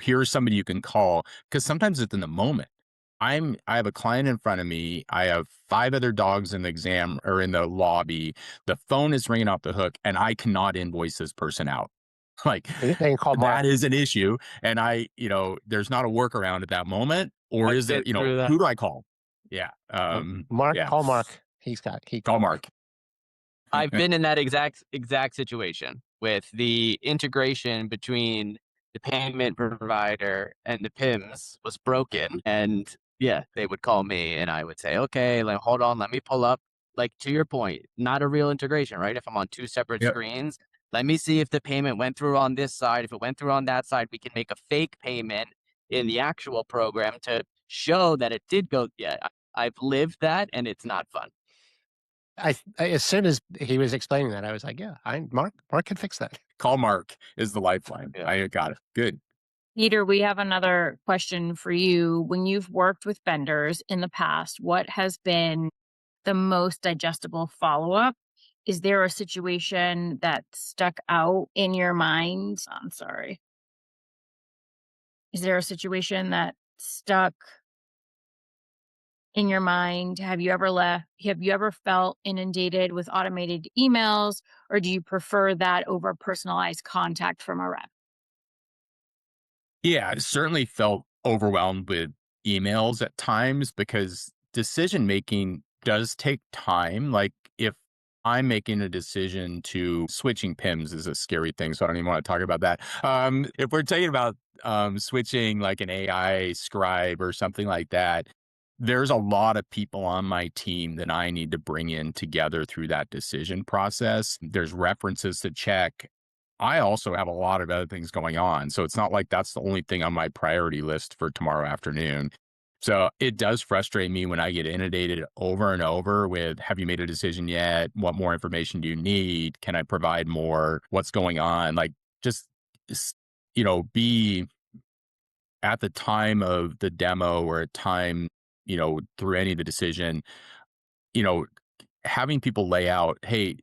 Here's somebody you can call, because sometimes it's in the moment. I have a client in front of me. I have 5 other dogs in the exam or in the lobby. The phone is ringing off the hook, and I cannot invoice this person out. Like, They can call Mark. that is an issue. And there's not a workaround at that moment. Or I've is there, been through that. who do I call? Yeah. Mark, Yeah. call Mark. Call Mark. I've been in that exact situation with the integration between the payment provider and the PIMS was broken. And yeah, they would call me and I would say, okay, like, hold on, let me pull up. Like, to your point, not a real integration, right? If I'm on two separate Yep. screens, let me see if the payment went through on this side. If it went through on that side, we can make a fake payment in the actual program to show that it did go. Yeah, I've lived that and it's not fun. As soon as he was explaining that, I was like, yeah, Mark can fix that. Call Mark is the lifeline. Yeah. I got it. Good. Peter, we have another question for you. When you've worked with vendors in the past, what has been the most digestible follow-up? Is there a situation that stuck out in your mind? I'm sorry. Is there a situation that stuck in your mind? Have you ever felt inundated with automated emails, or do you prefer that over personalized contact from a rep? Yeah, I certainly felt overwhelmed with emails at times because decision making does take time. Like if I'm making a decision to switching PIMS is a scary thing, so I don't even want to talk about that. If we're talking about switching like an AI scribe or something like that, there's a lot of people on my team that I need to bring in together through that decision process. There's references to check. I also have a lot of other things going on. So it's not like that's the only thing on my priority list for tomorrow afternoon. So it does frustrate me when I get inundated over and over with, have you made a decision yet? What more information do you need? Can I provide more? What's going on? Like just, s- be at the time of the demo or at time, through any of the decision, you know, having people lay out, hey,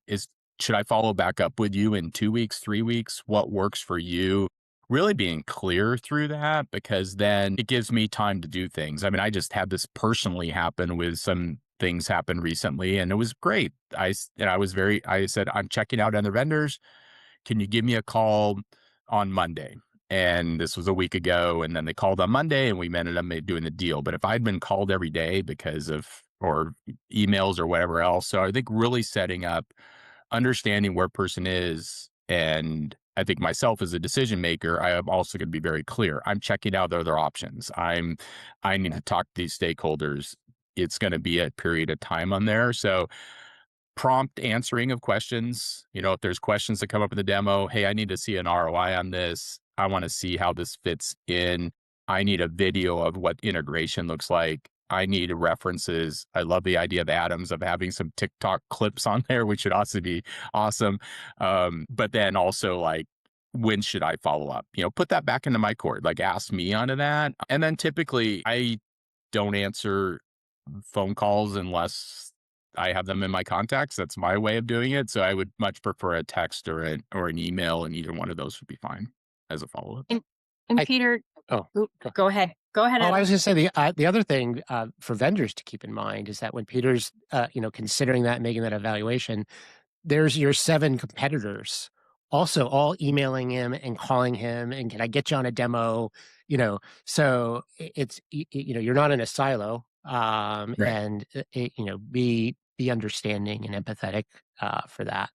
should I follow back up with you in 2 weeks, 3 weeks? What works for you? Really being clear through that because then it gives me time to do things. I mean, I just had this personally happen with some things happen recently and it was great. I said, I'm checking out other vendors. Can you give me a call on Monday? And this was a week ago. And then they called on Monday and we ended up doing the deal. But if I'd been called every day because of, or emails or whatever else. So I think really setting up, understanding where a person is. And I think myself as a decision maker, I am also going to be very clear. I'm checking out the other options. I need to talk to these stakeholders. It's going to be a period of time on there. So prompt answering of questions. If there's questions that come up in the demo, hey, I need to see an ROI on this. I want to see how this fits in. I need a video of what integration looks like. I need references. I love the idea of Adams of having some TikTok clips on there, which should also be awesome. But then also like, when should I follow up? Put that back into my court, like ask me onto that. And then typically I don't answer phone calls unless I have them in my contacts. That's my way of doing it. So I would much prefer a text or an email, and either one of those would be fine as a follow up. And, and I Peter, oh, oop, go go ahead. Go ahead, Oh, I Evan. was going to say the other thing for vendors to keep in mind is that when Peter's considering that and making that evaluation, there's your 7 competitors also all emailing him and calling him and can I get you on a demo? So it's you're not in a silo, Right. and be understanding and empathetic for that.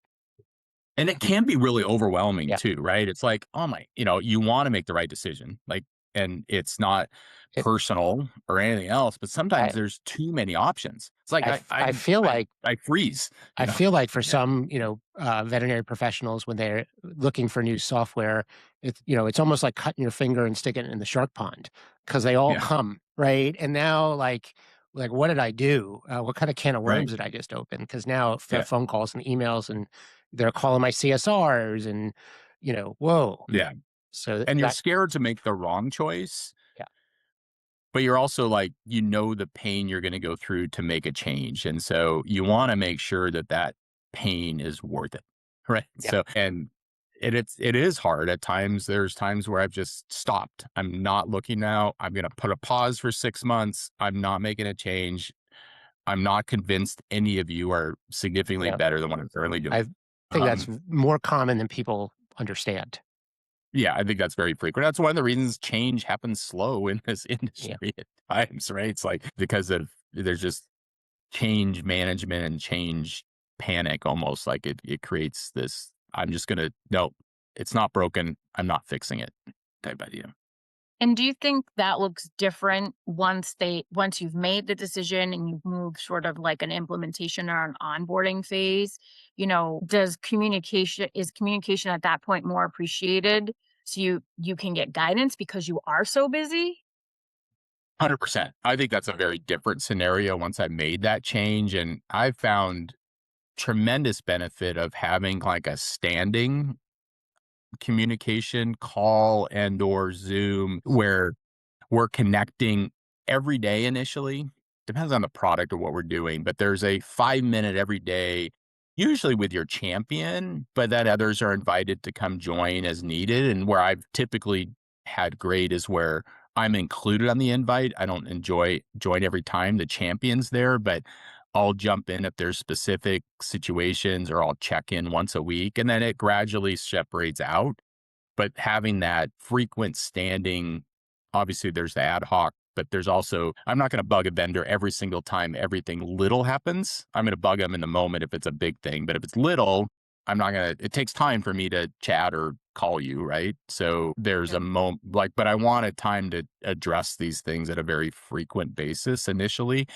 And it can be really overwhelming Yeah. too, right? It's like, oh my, you want to make the right decision. Like, and it's not It, personal or anything else, but sometimes I there's too many options. It's like I f- I feel like I freeze, I feel like for Yeah. some, veterinary professionals, when they're looking for new software, it's almost like cutting your finger and sticking it in the shark pond because they all Yeah. come, right? And now, like what did I do? What kind of can of Right. worms did I just open? Because now Yeah. phone calls and emails, and they're calling my CSRs, and whoa. Yeah. So And you're that, scared to make the wrong choice. yeah, But you're also like, the pain you're going to go through to make a change. And so you want to make sure that that pain is worth it. Right. yeah, So, and it is hard at times. There's times where I've just stopped. I'm not looking now. I'm going to put a pause for 6 months. I'm not making a change. I'm not convinced any of you are significantly yeah. better than what I'm currently I doing. think that's Um, more common than people understand. yeah, I think that's very frequent. That's one of the reasons change happens slow in this Yeah, industry at times, right? It's like because of there's just change management and change panic almost like it creates this, I'm just gonna, no, it's not broken. I'm not fixing it. type idea. And do you think that looks different once you've made the decision and you've moved sort of like an implementation or an onboarding phase? Does communication is communication at that point more appreciated so you can get guidance because you are so busy? 100%. I think that's a very different scenario once I made that change. And I found tremendous benefit of having like a standing communication call and or Zoom where we're connecting every day initially. Depends on the product or what we're doing, but there's a 5 minute every day, usually with your champion, but then others are invited to come join as needed. And where I've typically had great is where I'm included on the invite. I don't enjoy join every time the champion's there, but I'll jump in if there's specific situations or I'll check in once a week and then it gradually separates out. But having that frequent standing, obviously there's the ad hoc, but there's also, I'm not going to bug a vendor every single time everything little happens. I'm going to bug them in the moment if it's a big thing, but if it's little, I'm not going to, it takes time for me to chat or call you, right? So there's a Yep. moment like, but I wanted time to address these things at a very frequent basis initially.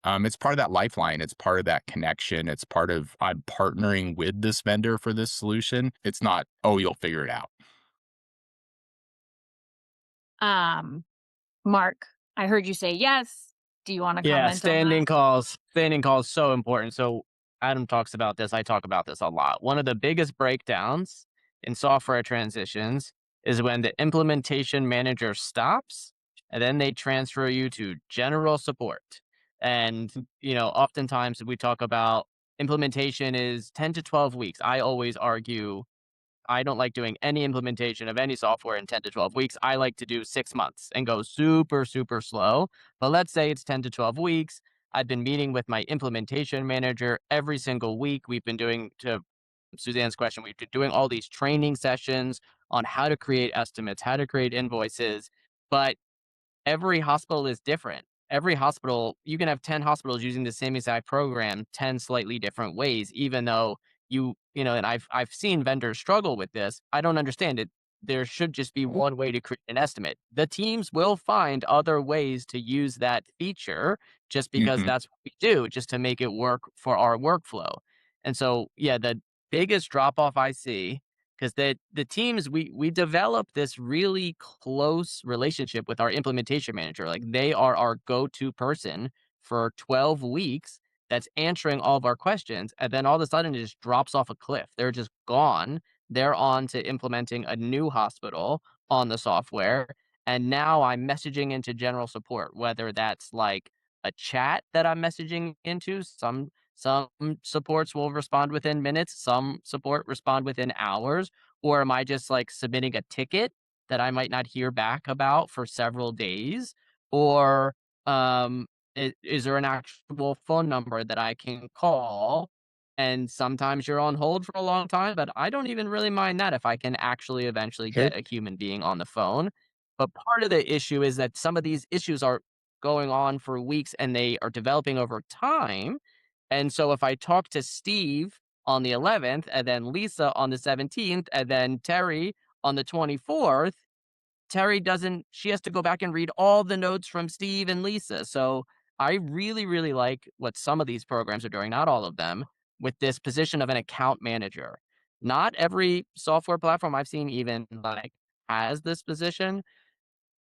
It's part of that lifeline. It's part of that connection. It's part of, I'm partnering with this vendor for this solution. It's not, oh, you'll figure it out. Um, Mark, I heard you say yes. Do you wanna Yeah, comment on that? standing calls. Standing calls so important. So Adam talks about this. I talk about this a lot. One of the biggest breakdowns in software transitions is when the implementation manager stops and then they transfer you to general support. And, oftentimes we talk about implementation is 10 to 12 weeks. I always argue I don't like doing any implementation of any software in 10 to 12 weeks. I like to do 6 months and go super, super slow. But let's say it's 10 to 12 weeks. I've been meeting with my implementation manager every single week. We've been doing, to Suzanne's question, we've been doing all these training sessions on how to create estimates, how to create invoices. But every hospital is different. Every hospital, you can have 10 hospitals using the same exact program 10 slightly different ways, even though and I've seen vendors struggle with this. I don't understand it. There should just be one way to create an estimate. The teams will find other ways to use that feature just because Mhm. that's what we do, just to make it work for our workflow. And so, yeah, the biggest drop off I see, because the teams, we develop this really close relationship with our implementation manager. Like, they are our go-to person for 12 weeks that's answering all of our questions, and then all of a sudden it just drops off a cliff. They're just gone. They're on to implementing a new hospital on the software, and now I'm messaging into general support, whether that's like a chat that I'm messaging into. Some supports will respond within minutes, some support respond within hours, or am I just like submitting a ticket that I might not hear back about for several days? Or is there an actual phone number that I can call? And sometimes you're on hold for a long time, but I don't even really mind that if I can actually eventually Here, get a human being on the phone. But part of the issue is that some of these issues are going on for weeks and they are developing over time. And so if I talk to Steve on the 11th and then Lisa on the 17th and then Terry on the 24th, Terry doesn't she has to go back and read all the notes from Steve and Lisa. So I really, really like what some of these programs are doing, not all of them, with this position of an account manager. Not every software platform I've seen even like has this position,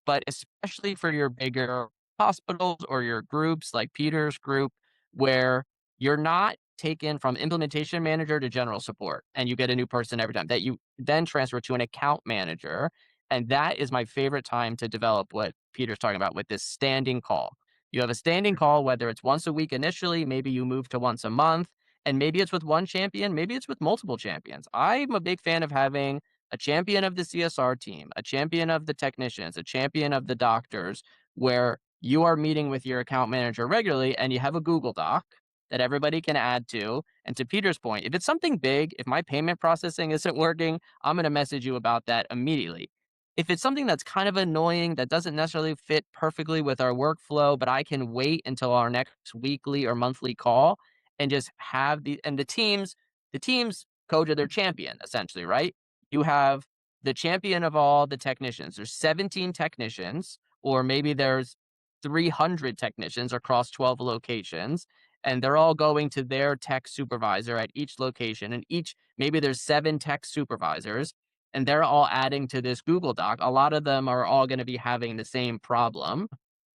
but especially for your bigger hospitals or your groups like Peter's group, where you're not taken from implementation manager to general support and you get a new person every time, that you then transfer to an account manager. And that is my favorite time to develop what Peter's talking about with this standing call. You have a standing call, whether it's once a week initially, maybe you move to once a month, and maybe it's with one champion, maybe it's with multiple champions. I'm a big fan of having a champion of the CSR team, a champion of the technicians, a champion of the doctors, where you are meeting with your account manager regularly and you have a Google Doc that everybody can add to. And to Peter's point, if it's something big, if my payment processing isn't working, I'm going to message you about that immediately. If it's something that's kind of annoying, that doesn't necessarily fit perfectly with our workflow, but I can wait until our next weekly or monthly call and just have the teams coach are their champion essentially, right? You have the champion of all the technicians. There's 17 technicians, or maybe there's 300 technicians across 12 locations, and they're all going to their tech supervisor at each location. And maybe there's 7 tech supervisors, and they're all adding to this Google Doc. A lot of them are all going to be having the same problem.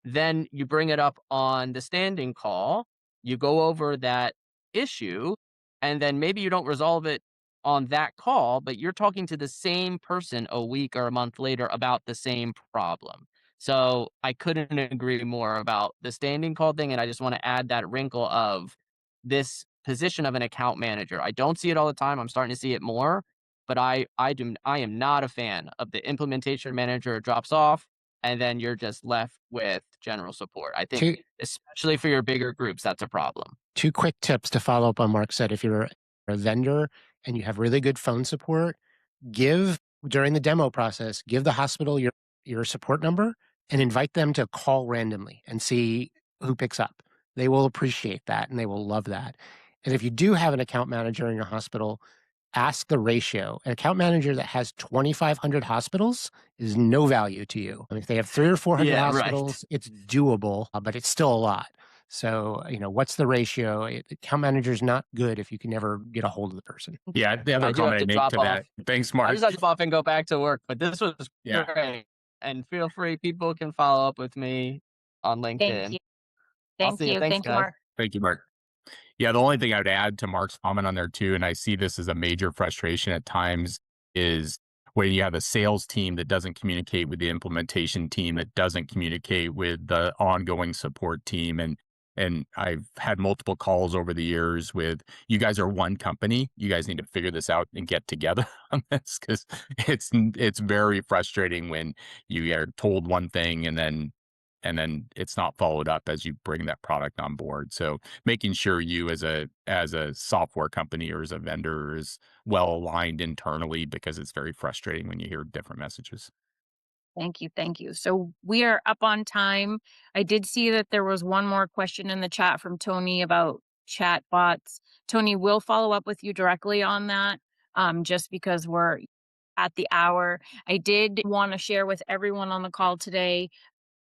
Then you bring it up on the standing call, you go over that issue, and then maybe you don't resolve it on that call, but you're talking to the same person a week or a month later about the same problem. So I couldn't agree more about the standing call thing. And I just want to add that wrinkle of this position of an account manager. I don't see it all the time. I'm starting to see it more, but I am not a fan of the implementation manager drops off and then you're just left with general support. I think Two especially for your bigger groups, that's a problem. two quick tips to follow up on Mark said. If you're a vendor and you have really good phone support, during the demo process, give the hospital your support number and invite them to call randomly and see who picks up. They will appreciate that and they will love that. And if you do have an account manager in your hospital, ask the ratio. An account manager that has 2,500 hospitals is no value to you. I mean, if they have 300 or 400 Yeah, right. hospitals, it's doable, but it's still a lot. So, what's the ratio? Account manager is not good if you can never get a hold of the person. Yeah, the other I do have comment to I make drop to off. that. Thanks, I Mark. just have to drop off and go back to work, but this was Yeah. great. And feel free, people can follow up with me on Thank LinkedIn. you. I'll Thank see you. you. Thanks, Thank you, guys. Mark. Thank you, Mark. Yeah, the only thing I would add to Mark's comment on there too, and I see this as a major frustration at times, is when you have a sales team that doesn't communicate with the implementation team, that doesn't communicate with the ongoing support team. And I've had multiple calls over the years with, you guys are one company. You guys need to figure this out and get together on this, because it's very frustrating when you are told one thing and then it's not followed up as you bring that product on board. So making sure you as a software company or as a vendor is well aligned internally, because it's very frustrating when you hear different messages. Thank you. Thank you. So we are up on time. I did see that there was one more question in the chat from Tony about chat bots. Tony, will follow up with you directly on that, just because we're at the hour. I did want to share with everyone on the call today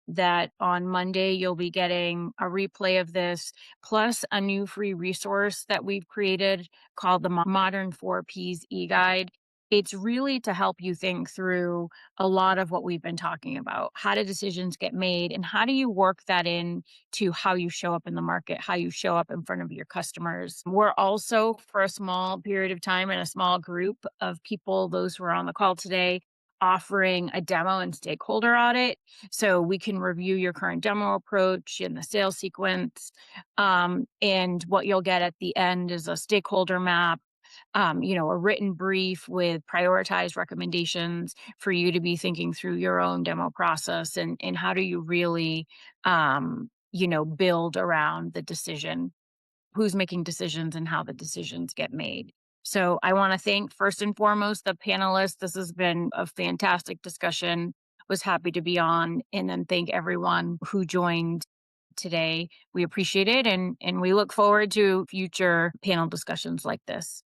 that on Monday you'll be getting a replay of this, plus a new free resource that we've created called the Modern 4Ps e-guide. It's really to help you think through a lot of what we've been talking about. How do decisions get made, and how do you work that in to how you show up in the market, how you show up in front of your customers. We're also, for a small period of time and a small group of people, those who are on the call today, offering a demo and stakeholder audit, so we can review your current demo approach and the sales sequence. And what you'll get at the end is a stakeholder map, a written brief with prioritized recommendations for you to be thinking through your own demo process, and how do you really, build around the decision, who's making decisions and how the decisions get made. So I want to thank first and foremost the panelists. This has been a fantastic discussion. Was happy to be on, and then thank everyone who joined today. We appreciate it, and we look forward to future panel discussions like this.